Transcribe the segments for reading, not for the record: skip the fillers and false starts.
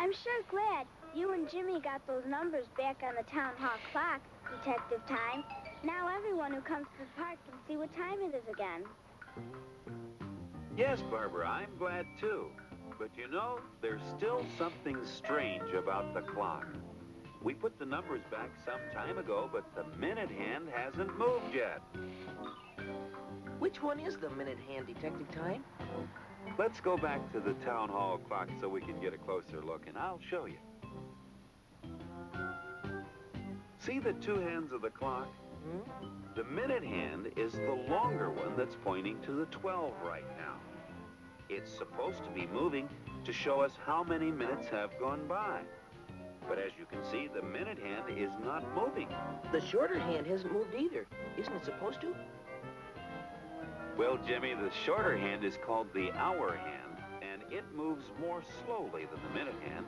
I'm sure glad you and Jimmy got those numbers back on the town hall clock, Detective Time. Now everyone who comes to the park can see what time it is again. Yes, Barbara, I'm glad too. But you know, there's still something strange about the clock. We put the numbers back some time ago, but the minute hand hasn't moved yet. Which one is the minute hand, Detective Time? Let's go back to the town hall clock so we can get a closer look, and I'll show you. See the two hands of the clock? The minute hand is the longer one that's pointing to the 12 right now. It's supposed to be moving to show us how many minutes have gone by. But as you can see, the minute hand is not moving. The shorter hand hasn't moved either. Isn't it supposed to? Well, Jimmy, the shorter hand is called the hour hand, and it moves more slowly than the minute hand.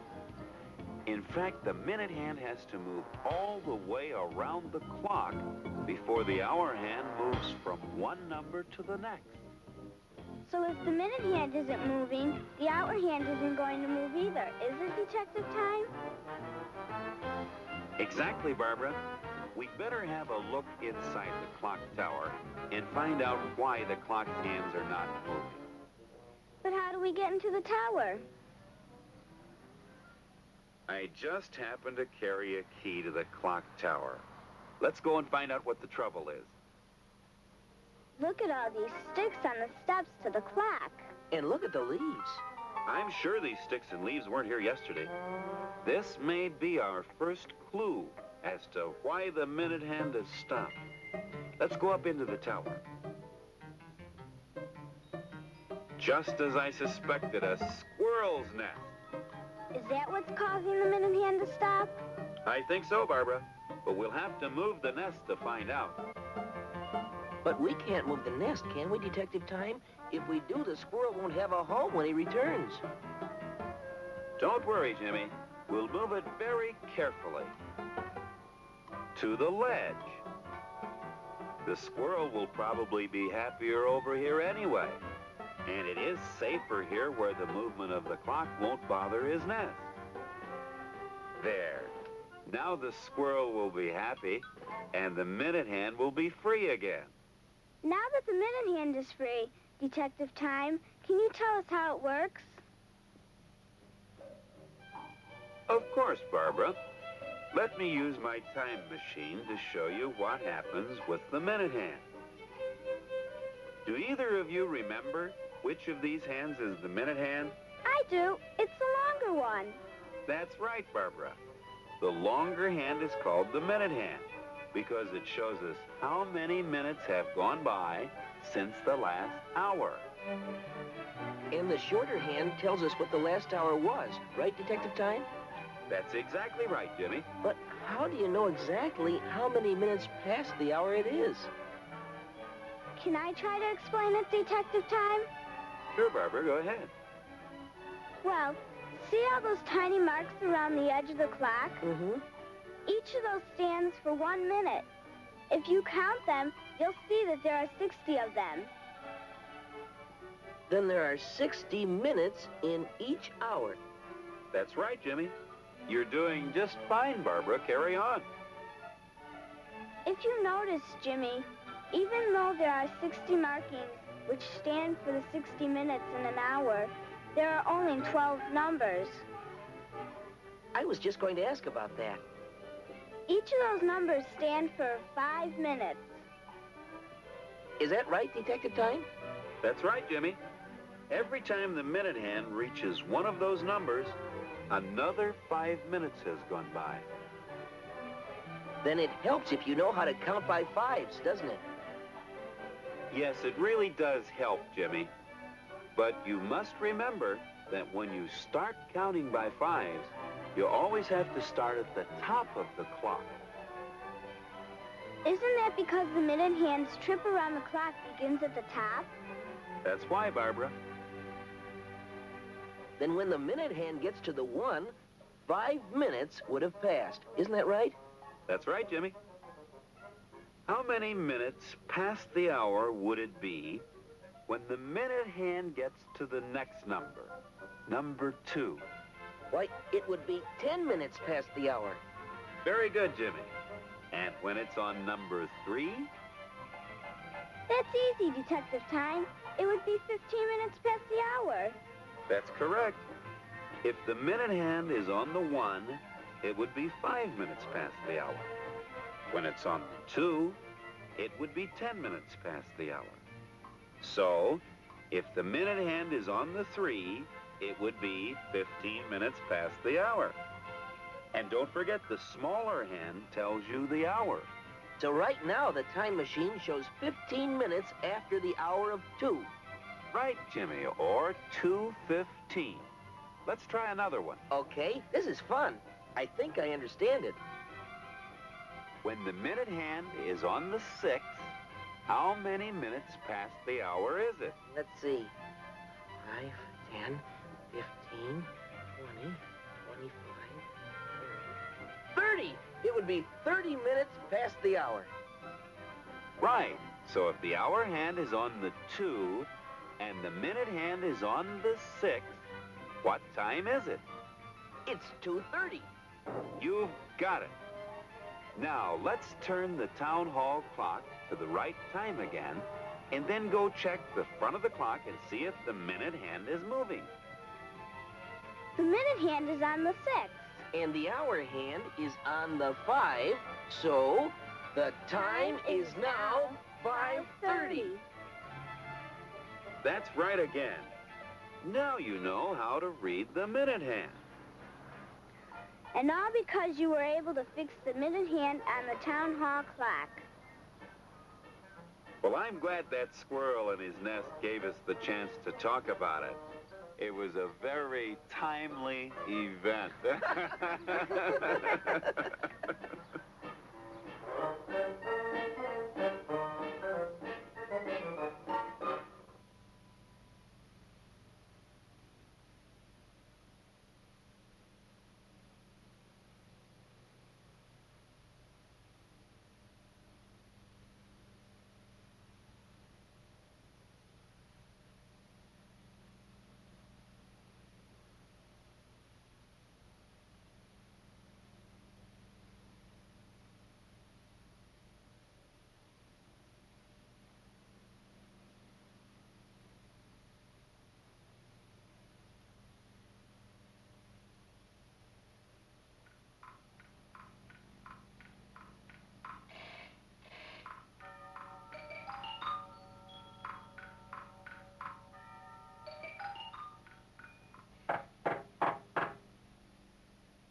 In fact, the minute hand has to move all the way around the clock before the hour hand moves from one number to the next. So if the minute hand isn't moving, the hour hand isn't going to move either, is it, Detective Time? Exactly, Barbara. We'd better have a look inside the clock tower and find out why the clock hands are not moving. But how do we get into the tower? I just happened to carry a key to the clock tower. Let's go and find out what the trouble is. Look at all these sticks on the steps to the clock. And look at the leaves. I'm sure these sticks and leaves weren't here yesterday. This may be our first clue as to why the minute hand has stopped. Let's go up into the tower. Just as I suspected, a squirrel's nest. Is that what's causing the minute hand to stop? I think so, Barbara. But we'll have to move the nest to find out. But we can't move the nest, can we, Detective Time? If we do, the squirrel won't have a home when he returns. Don't worry, Jimmy. We'll move it very carefully. To the ledge. The squirrel will probably be happier over here anyway. And it is safer here where the movement of the clock won't bother his nest. There. Now the squirrel will be happy, and the minute hand will be free again. Now that the minute hand is free, Detective Time, can you tell us how it works? Of course, Barbara. Let me use my time machine to show you what happens with the minute hand. Do either of you remember which of these hands is the minute hand? I do. It's the longer one. That's right, Barbara. The longer hand is called the minute hand because it shows us how many minutes have gone by since the last hour. And the shorter hand tells us what the last hour was, right, Detective Time? That's exactly right, Jimmy. But how do you know exactly how many minutes past the hour it is? Can I try to explain it, Detective Time? Sure, Barbara, go ahead. Well, see all those tiny marks around the edge of the clock? Mm-hmm. Each of those stands for 1 minute. If you count them, you'll see that there are 60 of them. Then there are 60 minutes in each hour. That's right, Jimmy. You're doing just fine, Barbara. Carry on. If you notice, Jimmy, even though there are 60 markings, which stand for the 60 minutes in an hour, there are only 12 numbers. I was just going to ask about that. Each of those numbers stand for 5 minutes. Is that right, Detective Time? That's right, Jimmy. Every time the minute hand reaches one of those numbers, another 5 minutes has gone by. Then it helps if you know how to count by fives, doesn't it? Yes, it really does help, Jimmy. But you must remember that when you start counting by fives, you always have to start at the top of the clock. Isn't that because the minute hand's trip around the clock begins at the top? That's why, Barbara. Then when the minute hand gets to the 1, 5 minutes would have passed. Isn't that right? That's right, Jimmy. How many minutes past the hour would it be when the minute hand gets to the next number, number 2? Why, it would be 10 minutes past the hour. Very good, Jimmy. And when it's on number 3? That's easy, Detective Time. It would be 15 minutes past the hour. That's correct. If the minute hand is on the 1, it would be 5 minutes past the hour. When it's on the 2, it would be 10 minutes past the hour. So, if the minute hand is on the 3, it would be 15 minutes past the hour. And don't forget, the smaller hand tells you the hour. So right now, the time machine shows 15 minutes after the hour of 2. Right, Jimmy, or 2:15. Let's try another one. Okay, this is fun. I think I understand it. When the minute hand is on the 6, how many minutes past the hour is it? Let's see. 5, 10, 15, 20, 25, 30. 30! It would be 30 minutes past the hour. Right. So if the hour hand is on the 2 and the minute hand is on the 6, what time is it? It's 2:30. You've got it. Now, let's turn the town hall clock to the right time again, and then go check the front of the clock and see if the minute hand is moving. The minute hand is on the 6. And the hour hand is on the 5, so the time is now 5:30. That's right again. Now you know how to read the minute hand. And all because you were able to fix the minute hand on the town hall clock. Well, I'm glad that squirrel in his nest gave us the chance to talk about it. It was a very timely event.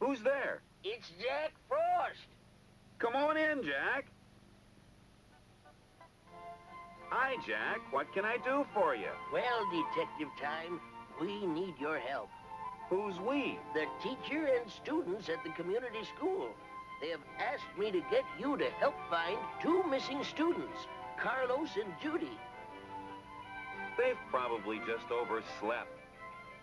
Who's there? It's Jack Frost. Come on in, Jack. Hi, Jack. What can I do for you? Well, Detective Time, we need your help. Who's we? The teacher and students at the community school. They have asked me to get you to help find 2 missing students, Carlos and Judy. They've probably just overslept.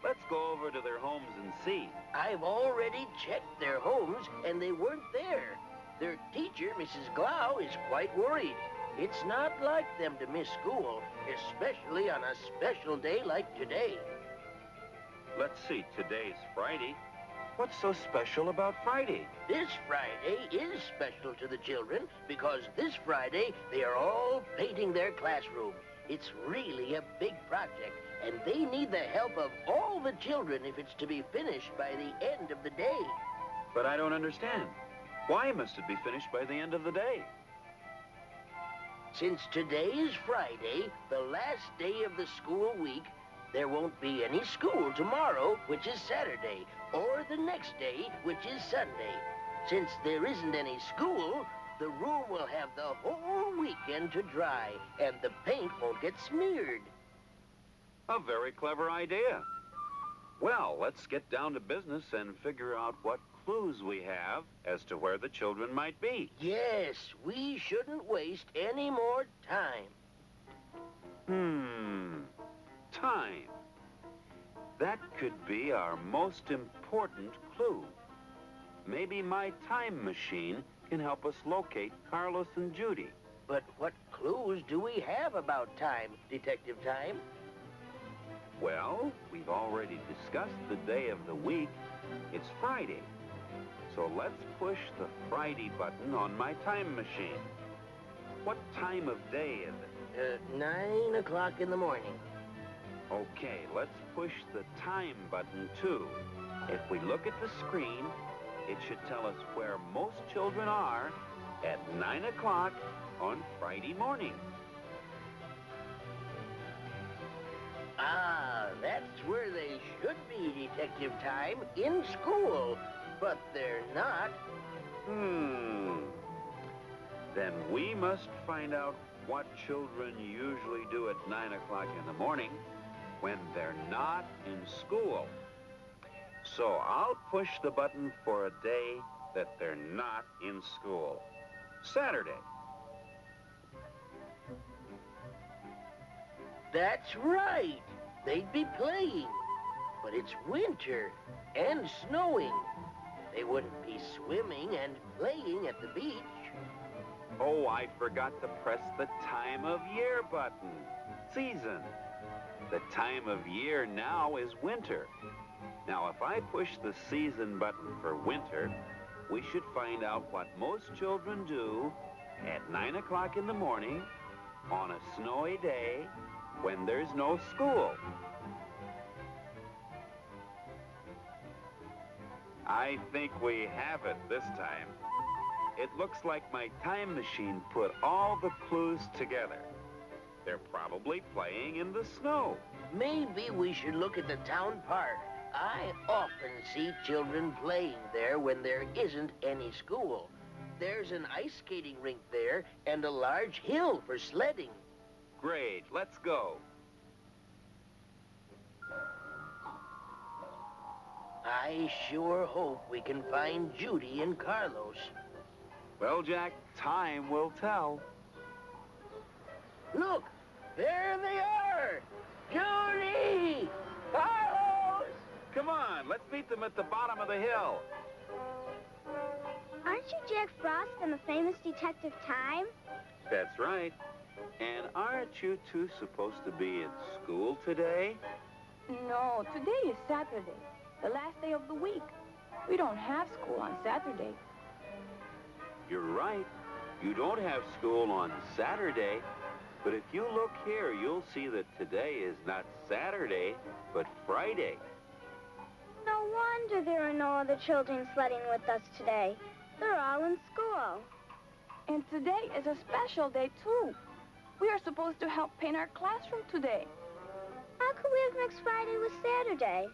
Let's go over to their homes and see. I've already checked their homes, and they weren't there. Their teacher, Mrs. Glau, is quite worried. It's not like them to miss school, especially on a special day like today. Let's see, today's Friday. What's so special about Friday? This Friday is special to the children because this Friday they are all painting their classroom. It's really a big project, and they need the help of all the children if it's to be finished by the end of the day. But I don't understand. Why must it be finished by the end of the day? Since today is Friday, the last day of the school week, there won't be any school tomorrow, which is Saturday, or the next day, which is Sunday. Since there isn't any school, the room will have the whole weekend to dry, and the paint won't get smeared. A very clever idea. Well, let's get down to business and figure out what clues we have as to where the children might be. Yes, we shouldn't waste any more time. Time. That could be our most important clue. Maybe my time machine can help us locate Carlos and Judy. But what clues do we have about time, Detective Time? Well, we've already discussed the day of the week It's Friday. So let's push the Friday button on my time machine. What time of day is it? 9 o'clock in the morning. Okay, let's push the time button too. If we look at the screen, it should tell us where most children are at 9 o'clock on Friday morning. Ah, that's where they should be, Detective Time, in school. But they're not. Then we must find out what children usually do at 9 o'clock in the morning when they're not in school. So I'll push the button for a day that they're not in school. Saturday. That's right. They'd be playing. But it's winter and snowing. They wouldn't be swimming and playing at the beach. Oh, I forgot to press the time of year button. Season. The time of year now is winter. Now, if I push the season button for winter, we should find out what most children do at 9 o'clock in the morning on a snowy day when there's no school. I think we have it this time. It looks like my time machine put all the clues together. They're probably playing in the snow. Maybe we should look at the town park. I often see children playing there when there isn't any school. There's an ice skating rink there and a large hill for sledding. Great, let's go. I sure hope we can find Judy and Carlos. Well, Jack, time will tell. Look, there they are! Judy! Carlos! Come on, let's meet them at the bottom of the hill. Aren't you Jack Frost and the famous Detective Time? That's right. And aren't you two supposed to be in school today? No, today is Saturday, the last day of the week. We don't have school on Saturday. You're right. You don't have school on Saturday. But if you look here, you'll see that today is not Saturday, but Friday. No wonder there are no other children sledding with us today. They're all in school. And today is a special day, too. We are supposed to help paint our classroom today. How could we have mixed Friday with Saturday?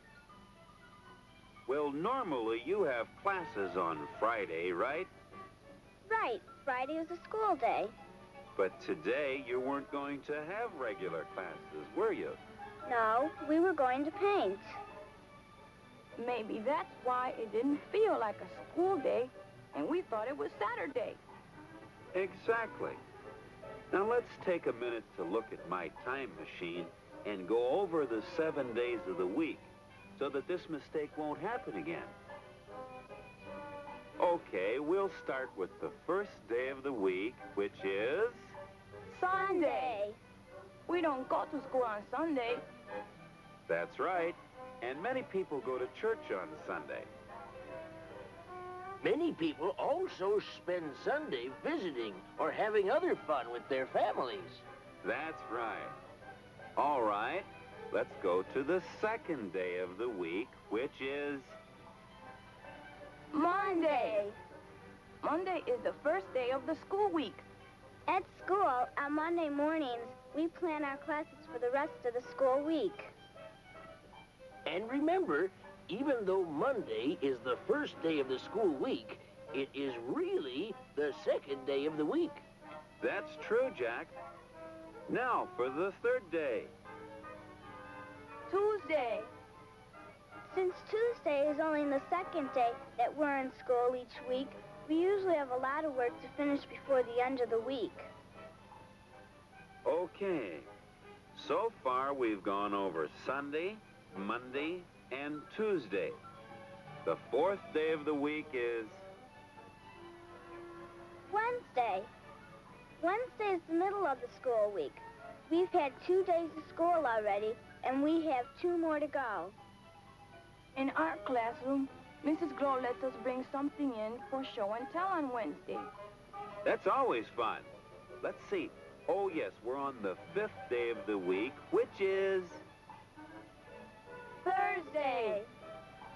Well, normally you have classes on Friday, right? Right, Friday is a school day. But today you weren't going to have regular classes, were you? No, we were going to paint. Maybe that's why it didn't feel like a school day, and we thought it was Saturday. Exactly. Now let's take a minute to look at my time machine and go over the 7 days of the week so that this mistake won't happen again. Okay, we'll start with the first day of the week, which is... Sunday. We don't go to school on Sunday. That's right. And many people go to church on Sunday. Many people also spend Sunday visiting or having other fun with their families. That's right. All right, let's go to the second day of the week, which is... Monday. Monday is the first day of the school week. At school, on Monday mornings, we plan our classes for the rest of the school week. And remember, even though Monday is the first day of the school week, it is really the second day of the week. That's true, Jack. Now for the third day. Tuesday. Since Tuesday is only the second day that we're in school each week, we usually have a lot of work to finish before the end of the week. Okay. So far, we've gone over Sunday, Monday, and Tuesday. The fourth day of the week is... Wednesday. Wednesday is the middle of the school week. We've had 2 days of school already, and we have 2 more to go. In our classroom, Mrs. Glow let us bring something in for show and tell on Wednesday. That's always fun. Let's see. Oh, yes, we're on the 5th day of the week, which is... Thursday.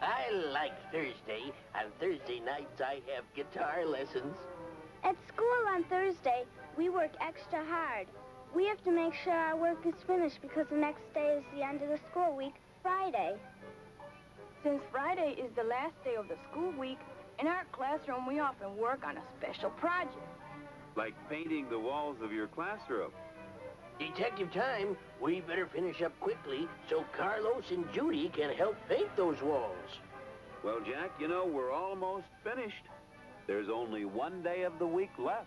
I like Thursday. On Thursday nights, I have guitar lessons. At school on Thursday, we work extra hard. We have to make sure our work is finished because the next day is the end of the school week, Friday. Since Friday is the last day of the school week, in our classroom we often work on a special project. like painting the walls of your classroom. Detective time, we better finish up quickly so Carlos and Judy can help paint those walls. Well, Jack, you know, we're almost finished. There's only one day of the week left.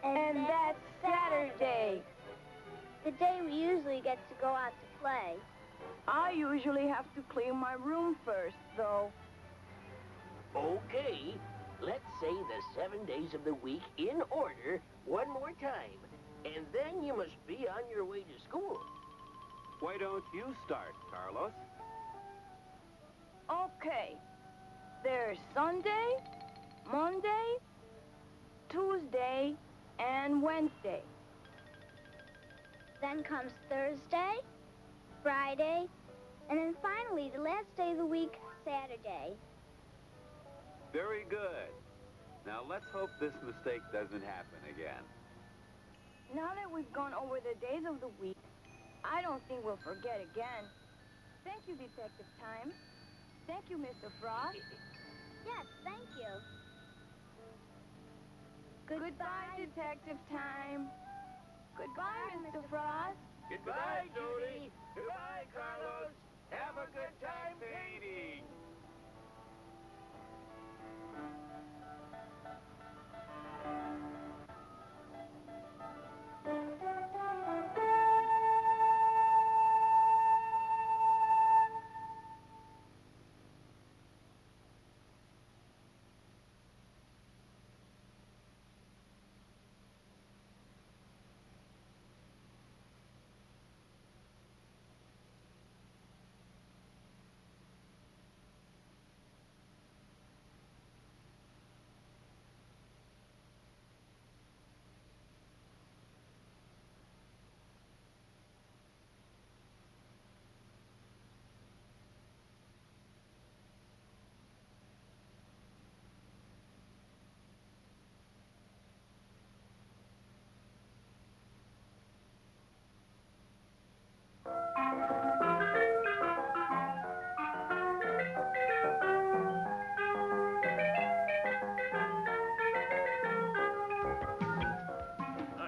And that's Saturday. The day we usually get to go out to play. I usually have to clean my room first, though. Okay, let's say the 7 days of the week in order one more time. And then you must be on your way to school. Why don't you start, Carlos? Okay. There's Sunday, Monday, Tuesday, and Wednesday. Then comes Thursday, Friday, and then finally, the last day of the week, Saturday. Very good. Now let's hope this mistake doesn't happen again. Now that we've gone over the days of the week, I don't think we'll forget again. Thank you, Detective Time. Thank you, Mr. Frost. Yes, thank you. Goodbye, Detective Time. Goodbye, Mr. Frost. Goodbye, Judy. Goodbye, Carlos. Have a good time painting.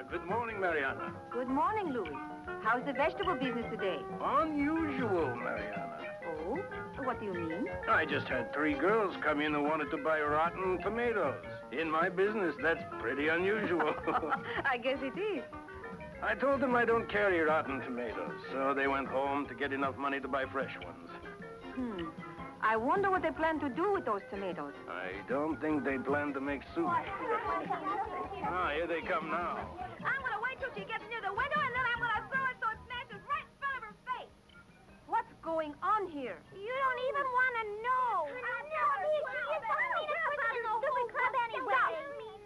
Good morning, Marianna. Good morning, Louis. How's the vegetable business today? Unusual, Marianna. Oh? What do you mean? I just had 3 girls come in who wanted to buy rotten tomatoes. In my business, that's pretty unusual. I guess it is. I told them I don't carry rotten tomatoes, so they went home to get enough money to buy fresh ones. I wonder what they plan to do with those tomatoes. I don't think they plan to make soup. Here they come now. I'm going to wait till she gets near the window, and then I'm going to throw it so it smashes right in front of her face. What's going on here? You don't even want to know. I know.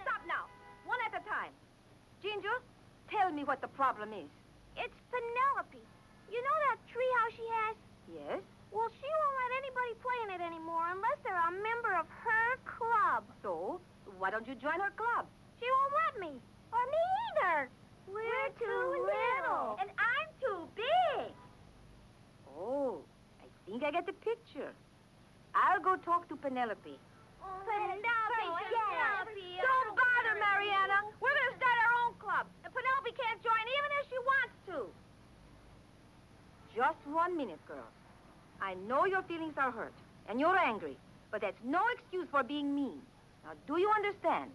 Stop now. One at a time. Ginger, tell me what the problem is. It's Penelope. You know that treehouse she has? Yes? Well, she won't let anybody play in it anymore unless they're a member of her club. So, why don't you join her club? She won't let me. Or me either. We're too little. And I'm too big. Oh, I think I get the picture. I'll go talk to Penelope. Penelope. Don't bother, Marianna. We're going to start our own club. And Penelope can't join even if she wants to. Just 1 minute, girls. I know your feelings are hurt, and you're angry, but that's no excuse for being mean. Now, do you understand?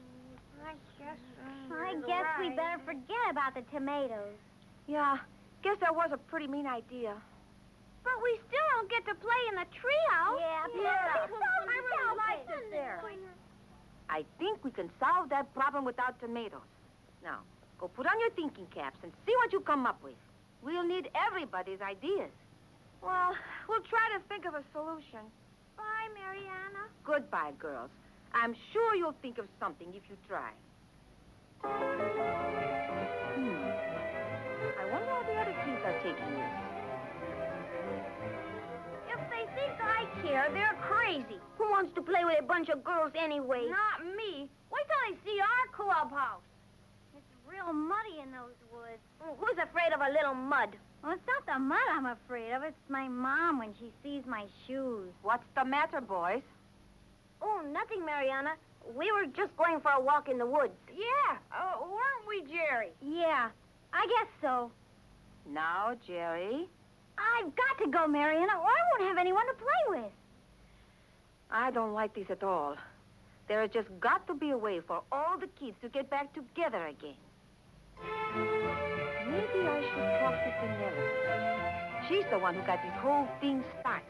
I guess we better forget about the tomatoes. Yeah, guess that was a pretty mean idea. But we still don't get to play in the treehouse. I really like this there. I think we can solve that problem without tomatoes. Now, go put on your thinking caps and see what you come up with. We'll need everybody's ideas. Well, we'll try to think of a solution. Bye, Marianna. Goodbye, girls. I'm sure you'll think of something if you try. I wonder how the other kids are taking this. If they think I care, they're crazy. Who wants to play with a bunch of girls anyway? Not me. Wait till they see our clubhouse. It's real muddy in those woods. Who's afraid of a little mud? Well, it's not the mud I'm afraid of. It's my mom when she sees my shoes. What's the matter, boys? Oh, nothing, Marianna. We were just going for a walk in the woods. Yeah, weren't we, Jerry? Yeah, I guess so. Now, Jerry. I've got to go, Marianna, or I won't have anyone to play with. I don't like this at all. There has just got to be a way for all the kids to get back together again. Maybe I should talk to Penelope. She's the one who got this whole thing started.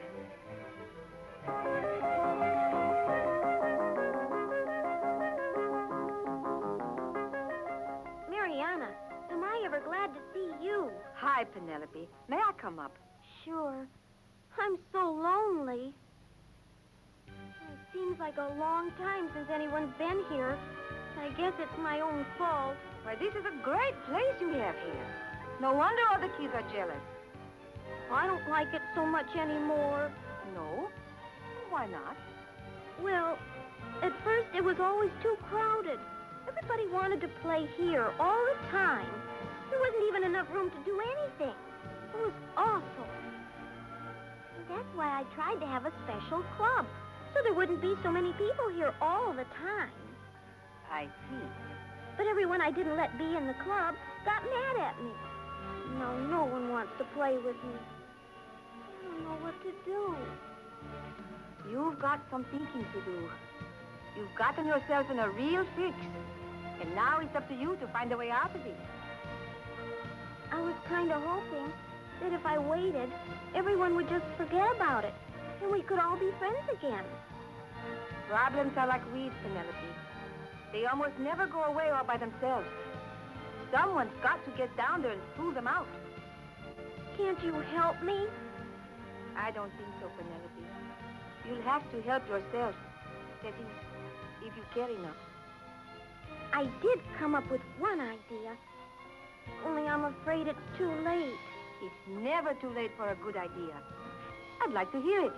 Marianna, am I ever glad to see you? Hi, Penelope. May I come up? Sure. I'm so lonely. It seems like a long time since anyone's been here. I guess it's my own fault. Why, this is a great place you have here. No wonder all the kids are jealous. I don't like it so much anymore. No? Why not? Well, at first it was always too crowded. Everybody wanted to play here all the time. There wasn't even enough room to do anything. It was awful. That's why I tried to have a special club, so there wouldn't be so many people here all the time. I see. But everyone I didn't let be in the club got mad at me. Now no one wants to play with me. I don't know what to do. You've got some thinking to do. You've gotten yourself in a real fix. And now it's up to you to find a way out of it. I was kind of hoping that if I waited, everyone would just forget about it, and we could all be friends again. Problems are like weeds, Penelope. They almost never go away all by themselves. Someone's got to get down there and pull them out. Can't you help me? I don't think so, Penelope. You'll have to help yourself. That is, if you care enough. I did come up with one idea, only I'm afraid it's too late. It's never too late for a good idea. I'd like to hear it.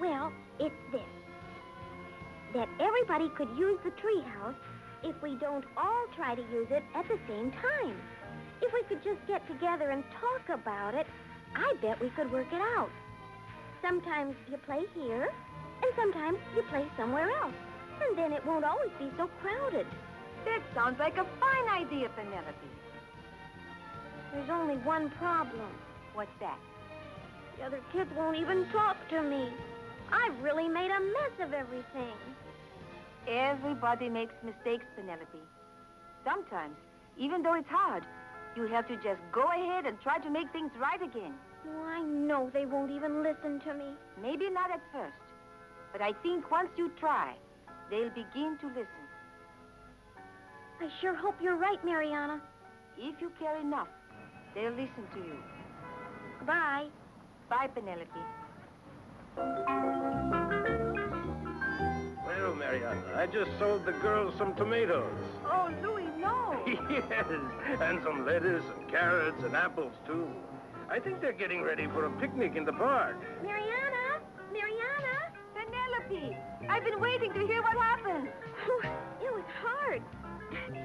Well, it's this. That everybody could use the treehouse if we don't all try to use it at the same time. If we could just get together and talk about it, I bet we could work it out. Sometimes you play here, and sometimes you play somewhere else. And then it won't always be so crowded. That sounds like a fine idea, Penelope. There's only one problem. What's that? The other kids won't even talk to me. I've really made a mess of everything. Everybody makes mistakes, Penelope. Sometimes, even though it's hard, you have to just go ahead and try to make things right again. Oh, I know they won't even listen to me. Maybe not at first, but I think once you try, they'll begin to listen. I sure hope you're right, Marianna. If you care enough, they'll listen to you. Bye. Bye, Penelope. Well, Marianna, I just sold the girls some tomatoes. Oh, Louis, no. Yes, and some lettuce and carrots and apples, too. I think they're getting ready for a picnic in the park. Marianna! Marianna! Penelope, I've been waiting to hear what happened. It was hard.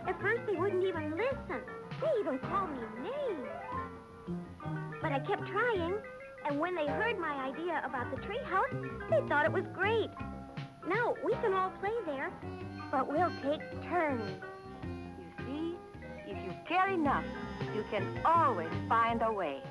At first, they wouldn't even listen. They even called me names. But I kept trying, and when they heard my idea about the treehouse, they thought it was great. Now, we can all play there, but we'll take turns. You see, if you care enough, you can always find a way.